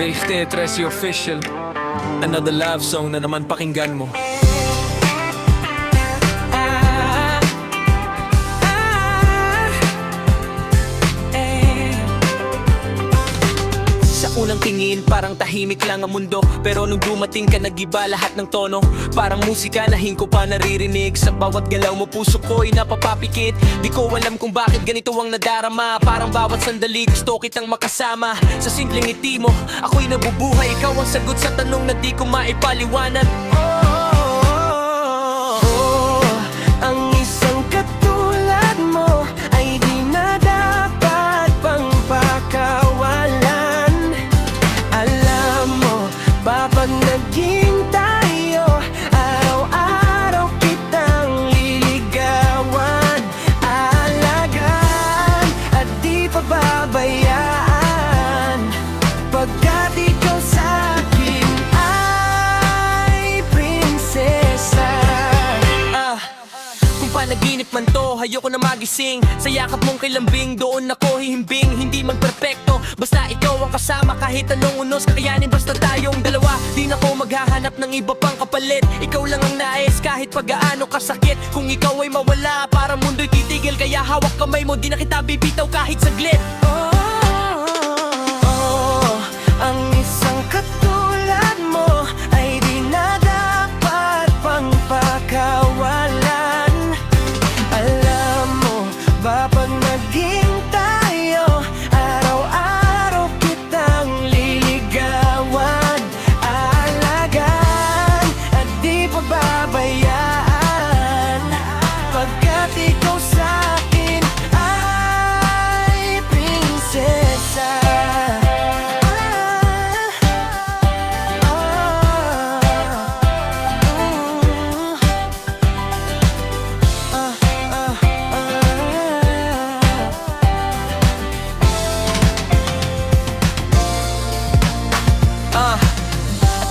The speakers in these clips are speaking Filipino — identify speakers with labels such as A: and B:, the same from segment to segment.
A: 23 official. Another love song na naman pakinggan mo. Unang tingin, parang tahimik lang ang mundo. Pero nung dumating ka, nag-iba lahat ng tono. Parang musika na ko pa naririnig. Sa bawat galaw mo, puso ko'y napapapikit. Di ko alam kung bakit ganito ang nadarama. Parang bawat sandali, gusto kitang makasama. Sa simpleng ngiti mo, ako'y nabubuhay. Ikaw ang sagot sa tanong na di ko maipaliwanag.
B: Ang isang katulad mo ay di na dapat pang pakawalan. Kapag naging tayo, araw-araw kitang liligawan, alagaan at di pababayaan. Pagkat ikaw sa'kin ay prinsesa.
A: Kung panaginip man to, ayoko na magising. Sa yakap mong kilambing, doon ako hihimbing. Hindi man perpekto, basta ikaw ang kasama. Kahit anong unos, kakayanin basta tayong dalawa. Di na ko maghahanap ng iba pang kapalit. Ikaw lang ang nais, kahit pag-aano kasakit. Kung ikaw ay mawala, para mundo'y titigil. Kaya hawak kamay mo, di na kita bibitaw kahit saglit.
B: Ang isang katulad mo ay di na dapat pang pakawalan. Alam mo ba pag naging tayo, araw-araw kitang liligawan, alagaan at di pababayaan. Pagkat ikaw sa'kin ay prinsesa.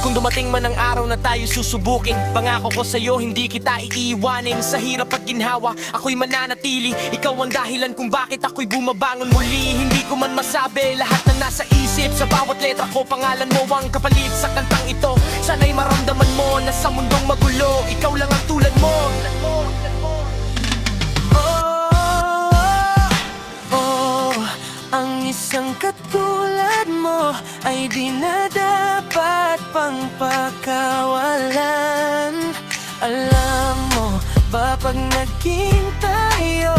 A: Kung dumating man ang araw na tayo susubukin, pangako ko sa'yo hindi kita iiwanin. Sa hirap at ginhawa, ako'y mananatili. Ikaw ang dahilan kung bakit ako'y bumabangon muli. Hindi ko man masabi lahat na nasa isip. Sa bawat letra ko, pangalan mo ang kapalit sa kantang ito. Sana'y maramdaman mo na sa mundong magulo, ikaw lang ang tulad mo.
B: Ang isang katulad mo ay di na dapat pang pakawalan. Alam mo ba pag naging tayo,